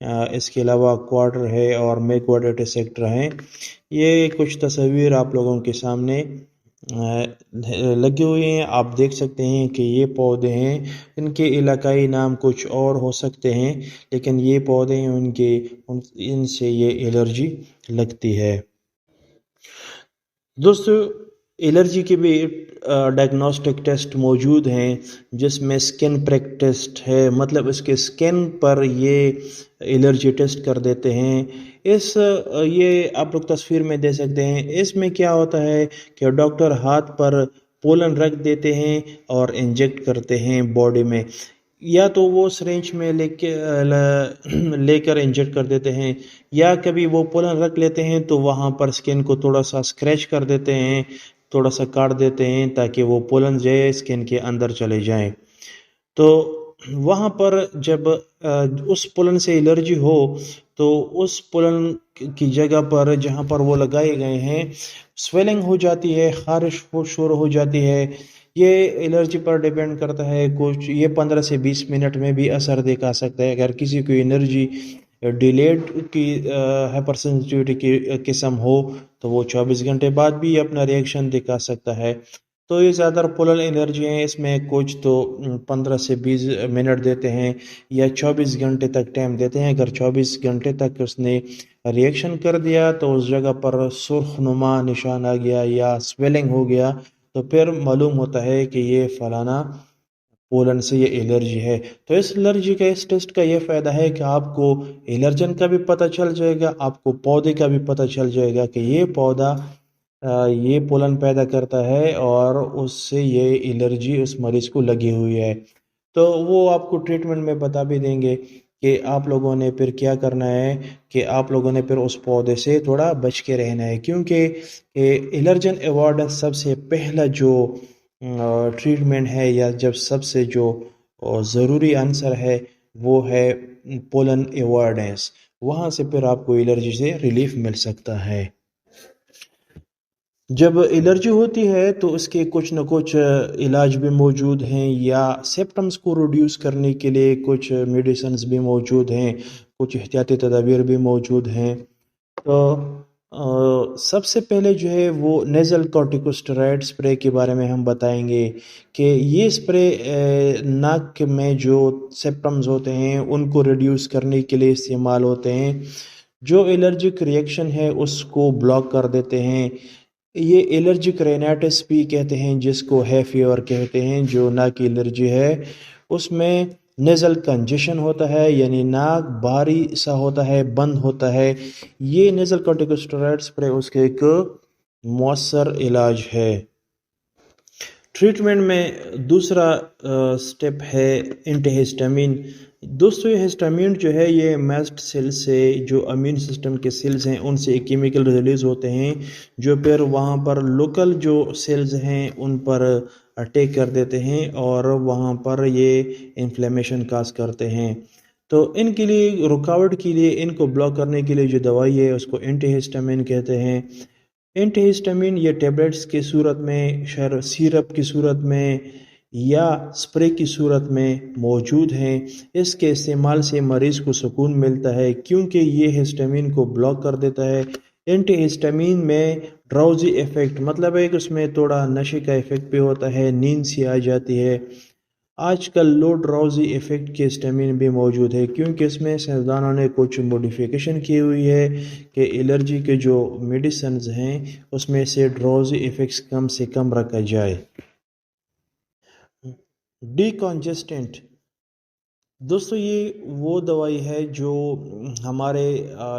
اس کے علاوہ کوارٹر ہے اور میکواڈیٹ سیکٹر ہیں. یہ کچھ تصویر آپ لوگوں کے سامنے لگے ہوئے ہیں. آپ دیکھ سکتے ہیں کہ یہ پودے ہیں. ان کے علاقائی نام کچھ اور ہو سکتے ہیں، لیکن یہ پودے ہیں ان سے یہ الرجی لگتی ہے. دوستو الرجی کے بھی ڈائگنوسٹک ٹیسٹ موجود ہیں، جس میں سکن پریک ٹیسٹ ہے، مطلب اس کے سکن پر یہ الرجی ٹیسٹ کر دیتے ہیں. یہ آپ لوگ تصویر میں دے سکتے ہیں. اس میں کیا ہوتا ہے کہ ڈاکٹر ہاتھ پر پولن رکھ دیتے ہیں اور انجیکٹ کرتے ہیں باڈی میں، یا تو وہ سرنج میں لے کر انجیکٹ کر دیتے ہیں، یا کبھی وہ پولن رکھ لیتے ہیں تو وہاں پر سکن کو تھوڑا سا اسکریچ کر دیتے ہیں، تھوڑا سا کاٹ دیتے ہیں تاکہ وہ پولن جو ہے سکن کے اندر چلے جائیں. تو وہاں پر جب اس پولن سے الرجی ہو تو اس پولن کی جگہ پر جہاں پر وہ لگائے گئے ہیں سویلنگ ہو جاتی ہے، خارش شروع ہو جاتی ہے. یہ الرجی پر ڈیپینڈ کرتا ہے. کچھ یہ 15 سے 20 منٹ میں بھی اثر دکھا سکتا ہے. اگر کسی کو الرجی ڈیلیڈ کی ہائپر سینسٹیوٹی کی قسم ہو تو وہ 24 گھنٹے بعد بھی اپنا ریئیکشن دکھا سکتا ہے. تو یہ زیادہ پولن الرجی ہیں. اس میں کچھ تو 15 سے 20 منٹ دیتے ہیں یا 24 گھنٹے تک ٹائم دیتے ہیں. اگر 24 گھنٹے تک اس نے ریئیکشن کر دیا تو اس جگہ پر سرخ نما نشان آ گیا یا سویلنگ ہو گیا تو پھر معلوم ہوتا ہے کہ یہ فلانا پولن سے یہ الرجی ہے. تو اس الرجی کا اس ٹیسٹ کا یہ فائدہ ہے کہ آپ کو الرجن کا بھی پتہ چل جائے گا، آپ کو پودے کا بھی پتہ چل جائے گا کہ یہ پودا یہ پولن پیدا کرتا ہے اور اس سے یہ الرجی اس مریض کو لگی ہوئی ہے. تو وہ آپ کو ٹریٹمنٹ میں بتا بھی دیں گے کہ آپ لوگوں نے پھر کیا کرنا ہے، کہ آپ لوگوں نے پھر اس پودے سے تھوڑا بچ کے رہنا ہے. کیونکہ الرجن ایوارڈ سب سے پہلا جو ٹریٹمنٹ ہے یا جب سب سے جو ضروری عنصر ہے وہ ہے پولن ایوارڈنس. وہاں سے پھر آپ کو الرجی سے ریلیف مل سکتا ہے. جب الرجی ہوتی ہے تو اس کے کچھ نہ کچھ علاج بھی موجود ہیں، یا سپٹمز کو ریڈیوس کرنے کے لیے کچھ میڈیسنز بھی موجود ہیں، کچھ احتیاطی تدابیر بھی موجود ہیں. تو سب سے پہلے جو ہے وہ نیزل کارٹیکوسٹیرائڈ اسپرے کے بارے میں ہم بتائیں گے کہ یہ اسپرے ناک میں جو سپٹمز ہوتے ہیں ان کو ریڈیوس کرنے کے لیے استعمال ہوتے ہیں، جو الرجک ریئیکشن ہے اس کو بلاک کر دیتے ہیں. یہ الرجک رینائٹس بھی کہتے ہیں، جس کو ہے فیور کہتے ہیں. جو ناک کی الرجی ہے اس میں نیزل کنجیشن ہوتا ہے، یعنی ناک بھاری سا ہوتا ہے، بند ہوتا ہے. یہ نیزل کارٹیکوسٹیرائڈ اسپرے اس کے ایک مؤثر علاج ہے. ٹریٹمنٹ میں دوسرا سٹیپ ہے اینٹی ہسٹامین. دوستو یہ ہسٹامین جو ہے یہ میسٹ سیل سے، جو امیون سسٹم کے سیلز ہیں ان سے ایک کیمیکل ریلیز ہوتے ہیں جو پھر وہاں پر لوکل جو سیلز ہیں ان پر اٹیک کر دیتے ہیں اور وہاں پر یہ انفلیمیشن کاز کرتے ہیں. تو ان کے لیے رکاوٹ کے لیے، ان کو بلاک کرنے کے لیے جو دوائی ہے اس کو اینٹی ہسٹامین کہتے ہیں. اینٹی ہسٹامین یہ ٹیبلٹس کی صورت میں، سیرپ کی صورت میں یا سپرے کی صورت میں موجود ہیں. اس کے استعمال سے مریض کو سکون ملتا ہے کیونکہ یہ ہسٹامین کو بلاک کر دیتا ہے. اینٹی ہسٹامین میں ڈراؤزی ایفیکٹ، مطلب ہے کہ اس میں تھوڑا نشے کا ایفیکٹ بھی ہوتا ہے، نیند سی آ جاتی ہے. آج کل لو ڈراؤزی ایفیکٹ کے ہسٹامین بھی موجود ہے کیونکہ اس میں سائنسدانوں نے کچھ موڈیفیکیشن کی ہوئی ہے کہ الرجی کے جو میڈیسنز ہیں اس میں سے ڈراؤزی ایفیکٹس کم سے کم رکھا جائے. ڈی کانجسٹنٹ دوستو یہ وہ دوائی ہے جو ہمارے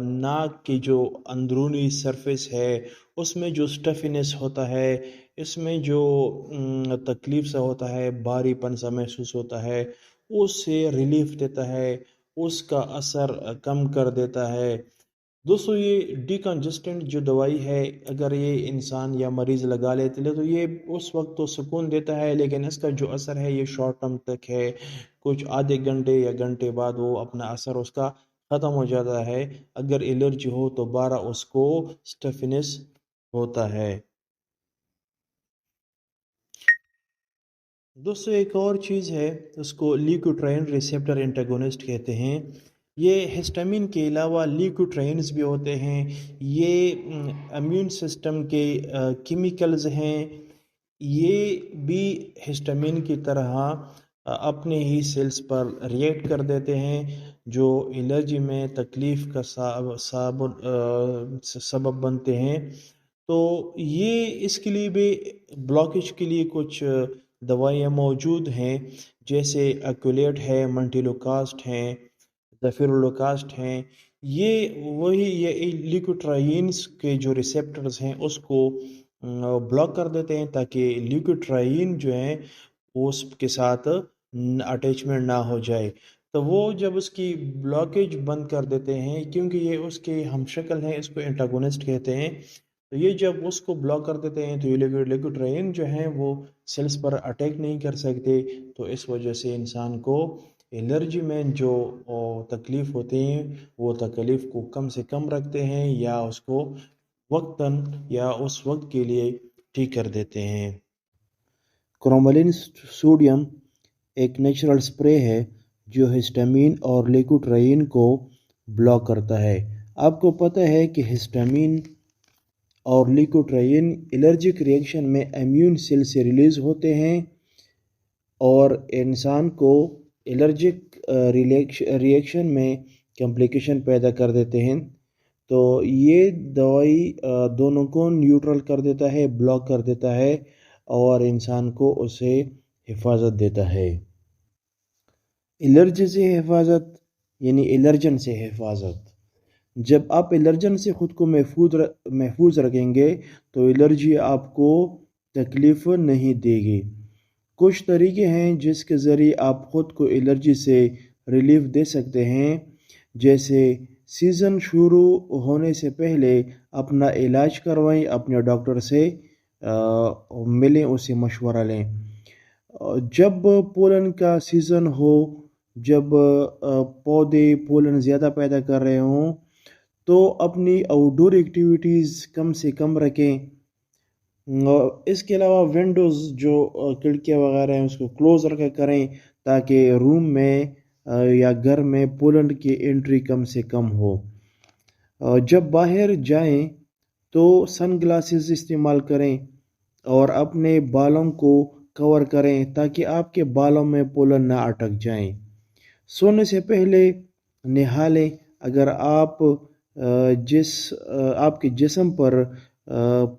ناک کی جو اندرونی سرفیس ہے اس میں جو سٹفنس ہوتا ہے، اس میں جو تکلیف سا ہوتا ہے، بھاری پن سا محسوس ہوتا ہے، اس سے ریلیف دیتا ہے، اس کا اثر کم کر دیتا ہے. دوستو یہ ڈی کنجسٹنٹ جو دوائی ہے اگر یہ انسان یا مریض لگا لیتے تو یہ اس وقت تو سکون دیتا ہے، لیکن اس کا جو اثر ہے یہ شارٹ ٹرم تک ہے. کچھ آدھے گھنٹے یا گھنٹے بعد وہ اپنا اثر اس کا ختم ہو جاتا ہے. اگر الرجی ہو تو بارہ اس کو سٹفنس ہوتا ہے. دوستو ایک اور چیز ہے، اس کو لیکوٹرائن ریسیپٹر انٹاگونسٹ کہتے ہیں. یہ ہسٹامین کے علاوہ لیکوٹرائنز بھی ہوتے ہیں، یہ امیون سسٹم کے کیمیکلز ہیں، یہ بھی ہسٹامین کی طرح اپنے ہی سیلز پر ریئیکٹ کر دیتے ہیں، جو الرجی میں تکلیف کا سبب بنتے ہیں۔ تو یہ اس کے لیے بھی بلاکیج کے لیے کچھ دوائیاں موجود ہیں، جیسے ایکولیٹ ہے، منٹیلوکاسٹ ہیں، زیفیرولوکاسٹ ہیں۔ یہ لیکوٹرائنز کے جو ریسیپٹرز ہیں اس کو بلاک کر دیتے ہیں، تاکہ لیکوٹرائن جو ہیں اس کے ساتھ اٹیچمنٹ نہ ہو جائے۔ تو وہ جب اس کی بلاکیج بند کر دیتے ہیں، کیونکہ یہ اس کے ہم شکل ہیں، اس کو انٹاگونسٹ کہتے ہیں، تو یہ جب اس کو بلاک کر دیتے ہیں تو یہ لیکوٹرائن جو ہیں وہ سیلز پر اٹیک نہیں کر سکتے، تو اس وجہ سے انسان کو الرجی میں جو تکلیف ہوتے ہیں وہ تکلیف کو کم سے کم رکھتے ہیں، یا اس کو وقتاً یا اس وقت کے لیے ٹھیک کر دیتے ہیں۔ کرومولین سوڈیم ایک نیچرل سپرے ہے جو ہسٹامین اور لیکوٹرائن کو بلاک کرتا ہے۔ آپ کو پتہ ہے کہ ہسٹامین اور لیکوٹرائن الرجک ریئیکشن میں امیون سیل سے ریلیز ہوتے ہیں اور انسان کو الرجک ریئیکشن میں کمپلیکیشن پیدا کر دیتے ہیں۔ تو یہ دوائی دونوں کو نیوٹرل کر دیتا ہے، بلاک کر دیتا ہے، اور انسان کو اسے حفاظت دیتا ہے۔ الرجی سے حفاظت یعنی الرجن سے حفاظت۔ جب آپ الرجن سے خود کو محفوظ رکھیں گے تو الرجی آپ کو تکلیف نہیں دے گی۔ کچھ طریقے ہیں جس کے ذریعے آپ خود کو الرجی سے ریلیف دے سکتے ہیں، جیسے سیزن شروع ہونے سے پہلے اپنا علاج کروائیں، اپنے ڈاکٹر سے ملیں، اسے مشورہ لیں۔ جب پولن کا سیزن ہو، جب پودے پولن زیادہ پیدا کر رہے ہوں، تو اپنی آؤٹ ڈور ایکٹیویٹیز کم سے کم رکھیں۔ اس کے علاوہ ونڈوز جو کھڑکیاں وغیرہ ہیں اس کو کلوز رکھا کریں، تاکہ روم میں یا گھر میں پولن کی انٹری کم سے کم ہو۔ جب باہر جائیں تو سن گلاسز استعمال کریں اور اپنے بالوں کو کور کریں تاکہ آپ کے بالوں میں پولن نہ اٹک جائیں۔ سونے سے پہلے نہا لیں، اگر آپ کے جسم پر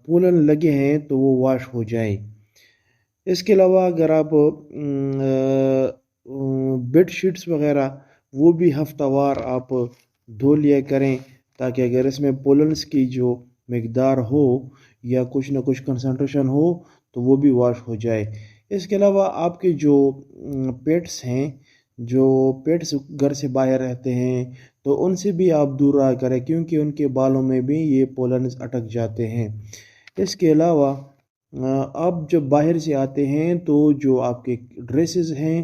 پولن لگے ہیں تو وہ واش ہو جائیں۔ اس کے علاوہ اگر آپ بیڈ شیٹس وغیرہ وہ بھی ہفتہ وار آپ دھو لیا کریں، تاکہ اگر اس میں پولنس کی جو مقدار ہو یا کچھ نہ کچھ کنسنٹریشن ہو تو وہ بھی واش ہو جائے۔ اس کے علاوہ آپ کے جو پیٹس ہیں، جو پیٹس گھر سے باہر رہتے ہیں، تو ان سے بھی آپ دور رہا کریں، کیونکہ ان کے بالوں میں بھی یہ پولنز اٹک جاتے ہیں۔ اس کے علاوہ آپ جب باہر سے آتے ہیں تو جو آپ کے ڈریسز ہیں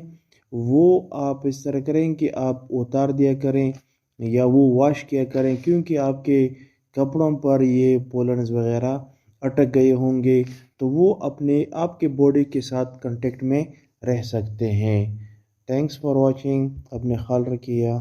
وہ آپ اس طرح کریں کہ آپ اتار دیا کریں یا وہ واش کیا کریں، کیونکہ آپ کے کپڑوں پر یہ پولنز وغیرہ اٹک گئے ہوں گے تو وہ آپ کے باڈی کے ساتھ کنٹیکٹ میں رہ سکتے ہیں۔ تھینکس فار واچنگ، اپنے خیال رکھیے۔